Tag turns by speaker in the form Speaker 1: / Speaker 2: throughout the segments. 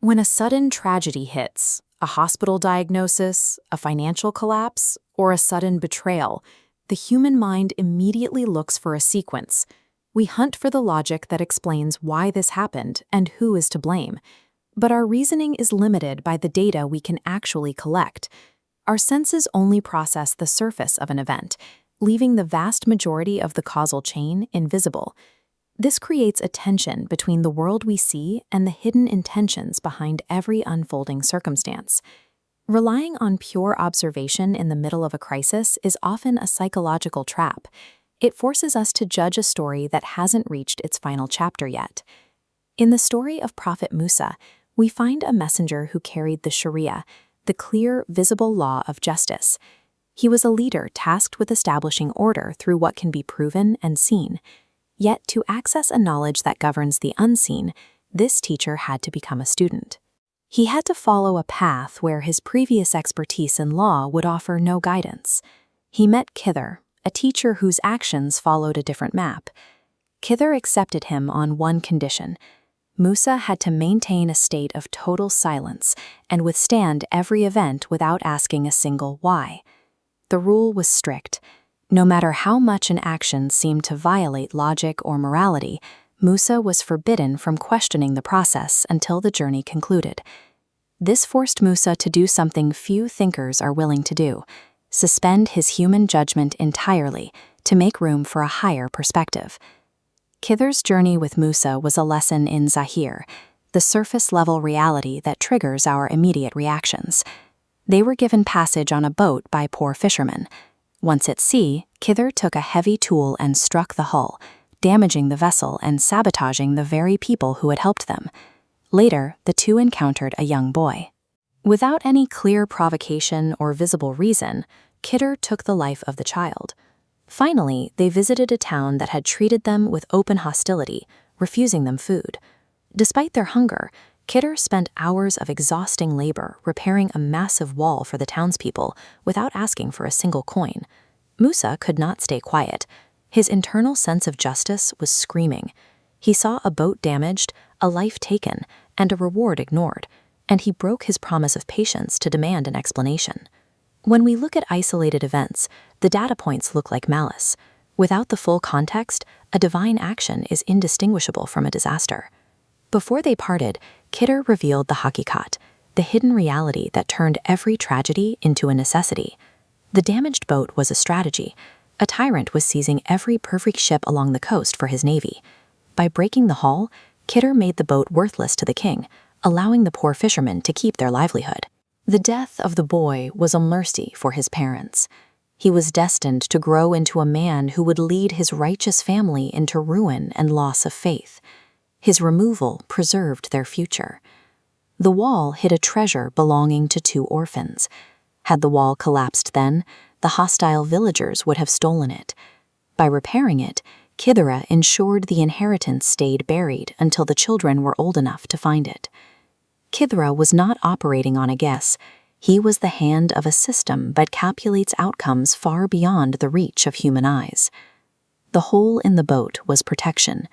Speaker 1: When a sudden tragedy hits, a hospital diagnosis, a financial collapse, or a sudden betrayal, the human mind immediately looks for a sequence. We hunt for the logic that explains why this happened and who is to blame. But our reasoning is limited by the data we can actually collect. Our senses only process the surface of an event, leaving the vast majority of the causal chain invisible. This creates a tension between the world we see and the hidden intentions behind every unfolding circumstance. Relying on pure observation in the middle of a crisis is often a psychological trap. It forces us to judge a story that hasn't reached its final chapter yet. In the story of Prophet Musa, we find a messenger who carried the Sharia, the clear, visible law of justice. He was a leader tasked with establishing order through what can be proven and seen. Yet, to access a knowledge that governs the unseen, this teacher had to become a student. He had to follow a path where his previous expertise in law would offer no guidance. He met Khidr, a teacher whose actions followed a different map. Khidr accepted him on one condition. Musa had to maintain a state of total silence and withstand every event without asking a single why. The rule was strict. No matter how much an action seemed to violate logic or morality, Musa was forbidden from questioning the process until the journey concluded. This forced Musa to do something few thinkers are willing to do: suspend his human judgment entirely to make room for a higher perspective. Khidr's journey with Musa was a lesson in Zahir, the surface-level reality that triggers our immediate reactions. They were given passage on a boat by poor fishermen. Once at sea, Khidr took a heavy tool and struck the hull, damaging the vessel and sabotaging the very people who had helped them. Later, the two encountered a young boy. Without any clear provocation or visible reason, Khidr took the life of the child. Finally, they visited a town that had treated them with open hostility, refusing them food. Despite their hunger, Khidr spent hours of exhausting labor repairing a massive wall for the townspeople without asking for a single coin. Musa could not stay quiet. His internal sense of justice was screaming. He saw a boat damaged, a life taken, and a reward ignored, and he broke his promise of patience to demand an explanation. When we look at isolated events, the data points look like malice. Without the full context, a divine action is indistinguishable from a disaster. Before they parted, Khidr revealed the hakikat, the hidden reality that turned every tragedy into a necessity. The damaged boat was a strategy. A tyrant was seizing every perfect ship along the coast for his navy. By breaking the hull, Khidr made the boat worthless to the king, allowing the poor fishermen to keep their livelihood. The death of the boy was a mercy for his parents. He was destined to grow into a man who would lead his righteous family into ruin and loss of faith. His removal preserved their future. The wall hid a treasure belonging to two orphans. Had the wall collapsed then, the hostile villagers would have stolen it. By repairing it, Khidr ensured the inheritance stayed buried until the children were old enough to find it. Khidr was not operating on a guess. He was the hand of a system that calculates outcomes far beyond the reach of human eyes. The hole in the boat was protection.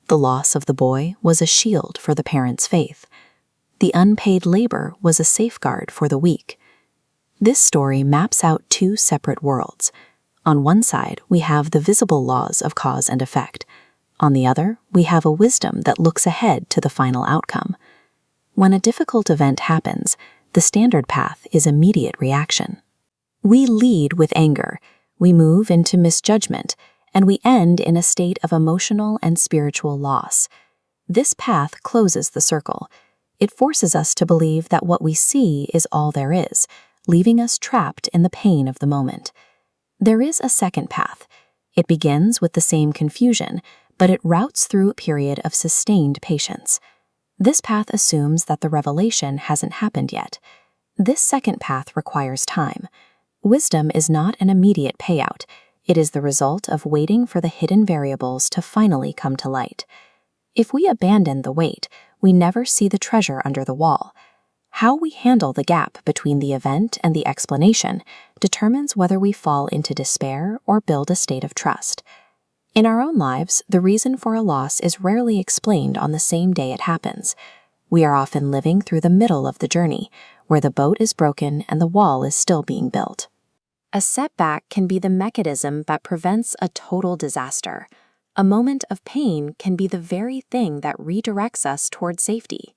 Speaker 1: The loss of the boy was a shield for the parents' faith. The unpaid labor was a safeguard for the weak. This story maps out two separate worlds. On one side, we have the visible laws of cause and effect. On the other, we have a wisdom that looks ahead to the final outcome. When a difficult event happens, the standard path is immediate reaction. We lead with anger, we move into misjudgment, and we end in a state of emotional and spiritual loss. This path closes the circle. It forces us to believe that what we see is all there is, leaving us trapped in the pain of the moment. There is a second path. It begins with the same confusion, but it routes through a period of sustained patience. This path assumes that the revelation hasn't happened yet. This second path requires time. Wisdom is not an immediate payout. It is the result of waiting for the hidden variables to finally come to light. If we abandon the wait, we never see the treasure under the wall. How we handle the gap between the event and the explanation determines whether we fall into despair or build a state of trust. In our own lives, the reason for a loss is rarely explained on the same day it happens. We are often living through the middle of the journey, where the boat is broken and the wall is still being built. A setback can be the mechanism that prevents a total disaster. A moment of pain can be the very thing that redirects us toward safety.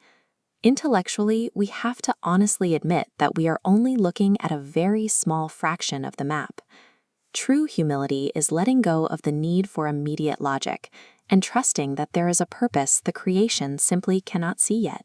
Speaker 1: Intellectually, we have to honestly admit that we are only looking at a very small fraction of the map. True humility is letting go of the need for immediate logic and trusting that there is a purpose the creation simply cannot see yet.